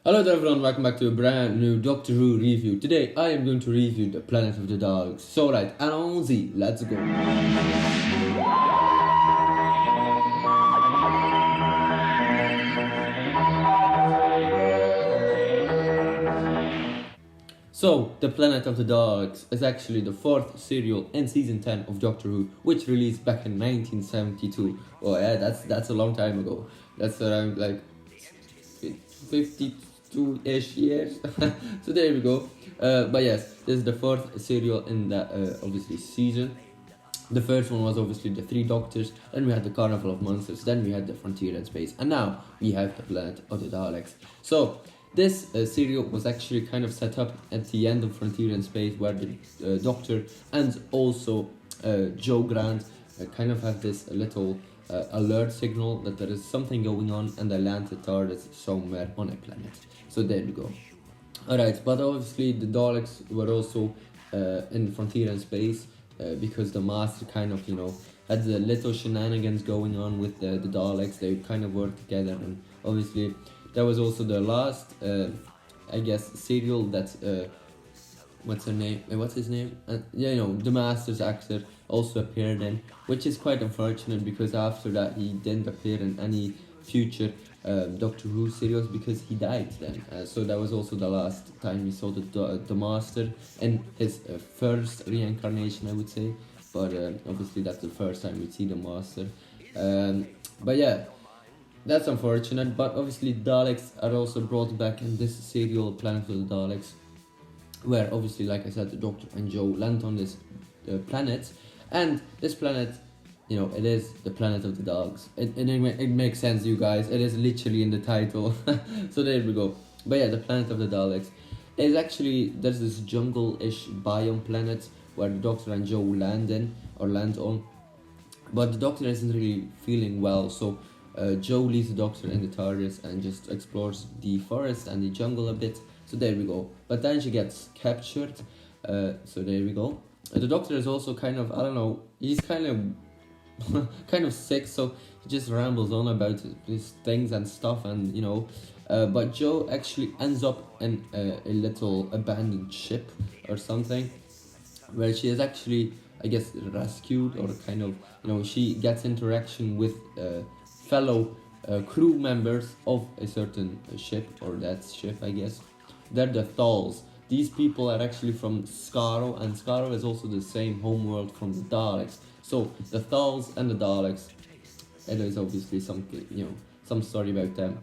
Hello there everyone, welcome back to a brand new Doctor Who review. Today I am going to review the Planet of the Daleks. So right, allons-y, let's go. So, The Planet of the Daleks is actually the fourth serial in season 10 of Doctor Who, which released back in 1972. Oh yeah, that's a long time ago. That's around like 52-ish years. So there we go. But yes, this is the fourth serial in that obviously season. The first one was obviously the Three Doctors, then we had the Carnival of Monsters, then we had the Frontier in Space, and now we have the Planet of the Daleks. So this serial was actually kind of set up at the end of Frontier in Space, where the Doctor and also Joe Grant kind of have this little alert signal that there is something going on, and they land the TARDIS somewhere on a planet. So there we go. Alright, but obviously the Daleks were also in Frontier in Space because the Master kind of, had the little shenanigans going on with the Daleks. They kind of worked together, and obviously that was also the last, serial that, what's his name? The Master's actor also appeared in, which is quite unfortunate because after that he didn't appear in any future Doctor Who serials because he died then. So that was also the last time we saw the Master in his first reincarnation, I would say. But obviously that's the first time we see the Master. But yeah, that's unfortunate. But obviously Daleks are also brought back in this serial, Planet of the Daleks, where obviously, like I said, the Doctor and Joe land on this planet, and this planet, it is the Planet of the Dogs. It makes sense, you guys. It is literally in the title. So there we go. But yeah, the Planet of the Daleks is actually, there's this jungle-ish biome planet where the Doctor and Joe land on. But the Doctor isn't really feeling well, so Joe leaves the Doctor in the TARDIS and just explores the forest and the jungle a bit. So there we go. But then she gets captured. So there we go. The Doctor is also kind of, I don't know, he's kind of kind of sick, so he just rambles on about these things and stuff, and but Joe actually ends up in a little abandoned ship or something, where she is actually, I guess, rescued, or kind of, she gets interaction with fellow crew members of a certain ship, or that ship, I guess. They're the Thals. These people are actually from Skaro, and Skaro is also the same homeworld from the Daleks. So the Thals and the Daleks, it is obviously some story about them.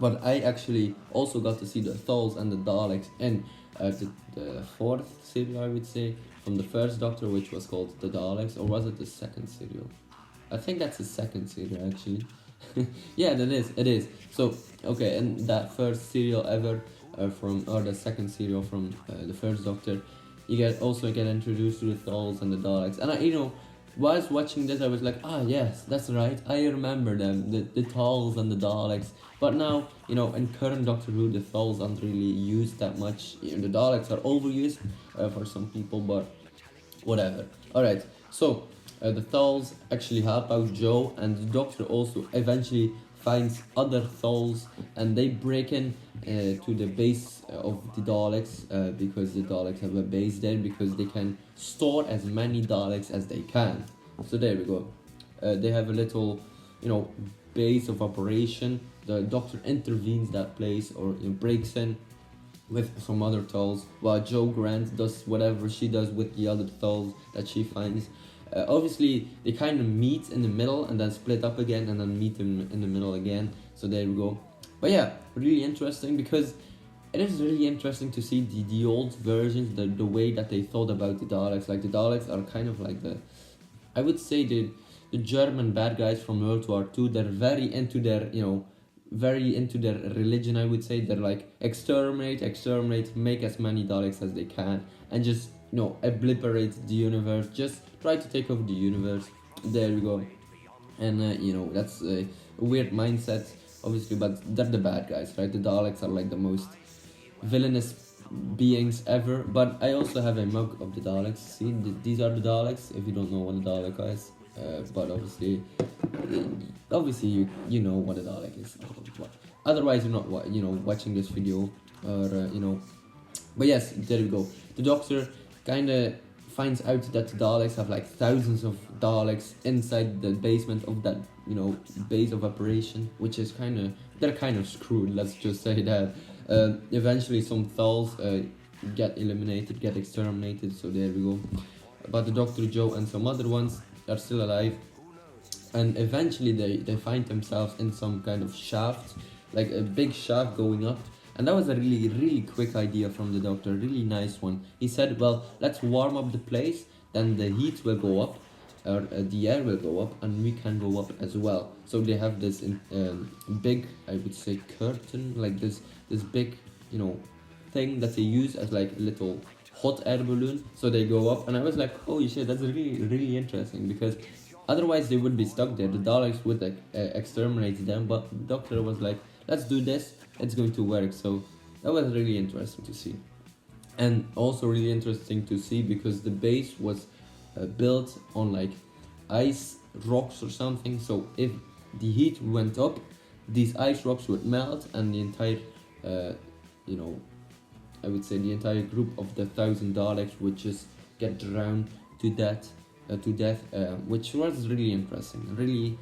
But I actually also got to see the Thals and the Daleks in the fourth serial, I would say, from the first Doctor, which was called the Daleks, or was it the second serial? I think that's the second serial actually. Yeah, it is. So okay, in that first serial ever, the second serial from the first Doctor, you get introduced to the Thals and the Daleks, and whilst watching this I was like, yes, that's right, I remember them, the Thals and the Daleks. But now, in current Doctor Who, the Thals aren't really used that much. The Daleks are overused for some people, but whatever. Alright, so the Thals actually help out Joe, and the Doctor also eventually finds other Thals, and they break in to the base of the Daleks, because the Daleks have a base there, because they can store as many Daleks as they can. So there we go. They have a little, base of operation. The Doctor intervenes that place, or breaks in with some other Thals, while Joe Grant does whatever she does with the other Thals that she finds. Obviously, they kind of meet in the middle and then split up again, and then meet them in the middle again. So there we go. But yeah, really interesting, because it is really interesting to see the old versions, the way that they thought about the Daleks. Like, the Daleks are kind of like I would say the German bad guys from World War II. They're very into their, very into their religion, I would say. They're like, exterminate, make as many Daleks as they can, and just, obliterate the universe. Just try to take over the universe. There we go. And that's a weird mindset, obviously, but they're the bad guys, right? The Daleks are like the most villainous beings ever. But I also have a mug of the Daleks. See, these are the Daleks, if you don't know what a Dalek is. But obviously you know what a Dalek is. Otherwise, you're not watching this video, or But yes, there we go. The Doctor kind of finds out that the Daleks have like thousands of Daleks inside the basement of that base of operation, which is they're kind of screwed. Let's just say that. Eventually, some Thals get eliminated, get exterminated. So there we go. But the Doctor, Joe, and some other ones are still alive, and eventually they find themselves in some kind of shaft, like a big shaft going up. And that was a really, really quick idea from the Doctor, really nice one. He said, well, let's warm up the place, then the heat will go up, or the air will go up, and we can go up as well. So they have this big, I would say, curtain, like this big, thing that they use as like a little hot air balloon. So they go up, and I was like, holy shit, that's really, really interesting, because otherwise they would be stuck there. The Daleks would exterminate them, but the Doctor was like, let's do this, it's going to work. So that was really interesting to see, and also really interesting to see because the base was built on like ice rocks or something. So if the heat went up, these ice rocks would melt, and the entire I would say the entire group of the 1,000 Daleks would just get drowned to death, which was really interesting, really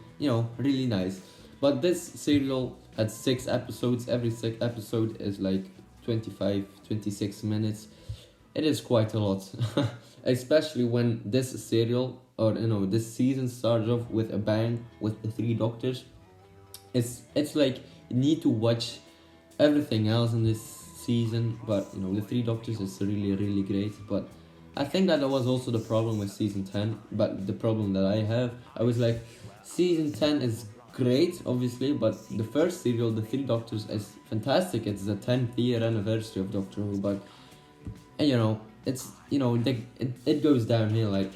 really nice. But this serial had 6 episodes. Every 6 episode is like 25-26 minutes. It is quite a lot, especially when this serial, or this season started off with a bang with the 3 Doctors. It's like you need to watch everything else in this season, but the 3 Doctors is really, really great. But I think that was also the problem with season 10. But the problem that I was like, season 10 is great, obviously, but the first serial, the 3 Doctors, is fantastic. It's the 10th year anniversary of Doctor Who, but it's it goes downhill, like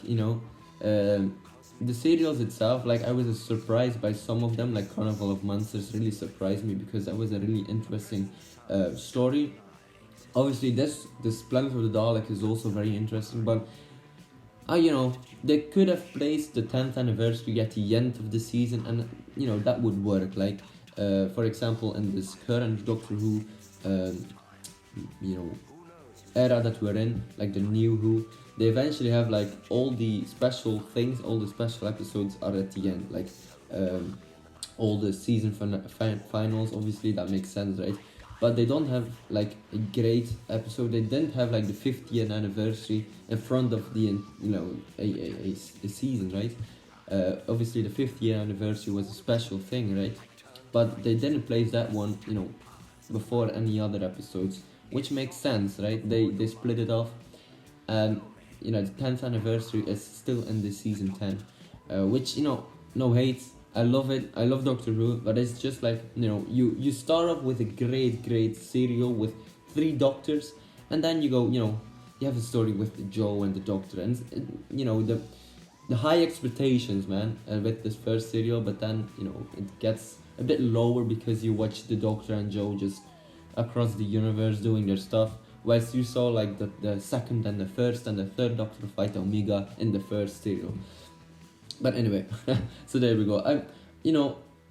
the serials itself. Like, I was surprised by some of them, like Carnival of Monsters really surprised me because that was a really interesting story. Obviously, this Planet of the Daleks is also very interesting, but they could have placed the 10th anniversary at the end of the season, and that would work. Like, for example, in this current Doctor Who era that we're in, like the new Who, they eventually have like all the special things, all the special episodes are at the end, like all the season finals. Obviously, that makes sense, right? But they don't have like a great episode. They didn't have like the 50th anniversary in front of the a season, right? Obviously the 50th anniversary was a special thing, right? But they didn't place that one before any other episodes, which makes sense, right? They split it off, and the 10th anniversary is still in the season 10, which no hate. I love it. I love Doctor Who, but it's just like you start off with a great serial with 3 Doctors, and then you go you have a story with Joe and the Doctor, and the high expectations, man, with this first serial, but then it gets a bit lower because you watch the Doctor and Joe just across the universe doing their stuff, whilst you saw like the second and the first and the third Doctor fight Omega in the first serial. But anyway, so there we go.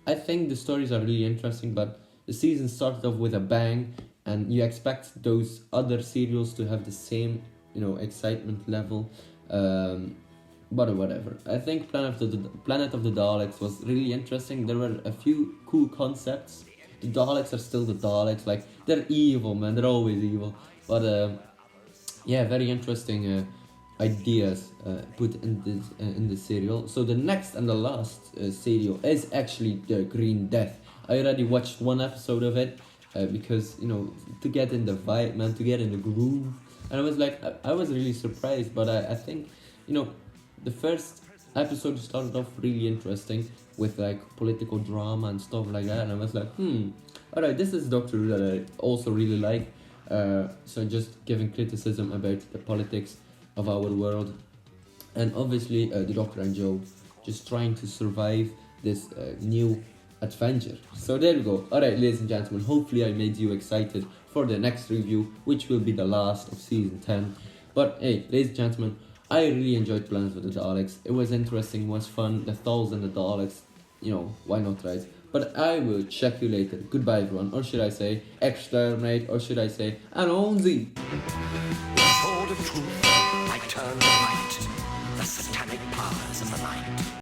I think the stories are really interesting, but the season started off with a bang, and you expect those other serials to have the same, excitement level. But whatever. I think Planet of the Daleks was really interesting. There were a few cool concepts. The Daleks are still the Daleks. Like, they're evil, man. They're always evil. But very interesting ideas put in the serial. So the next and the last serial is actually the Green Death. I already watched 1 episode of it because to get in the vibe, man, to get in the groove, and I was like, I was really surprised. But I think the first episode started off really interesting with like political drama and stuff like that, and I was like, alright, this is Doctor Who that I also really like. So just giving criticism about the politics of our world, and obviously the Doctor and Joe just trying to survive this new adventure. So there we go. Alright, ladies and gentlemen, hopefully I made you excited for the next review, which will be the last of season 10. But hey, ladies and gentlemen, I really enjoyed Planet of the Daleks. It was interesting, it was fun. The Thals and the Daleks, why not, right? But I will check you later. Goodbye, everyone. Or should I say, exterminate, or should I say, Anonzi? Sword of truth, I turn the light, the satanic powers of the night.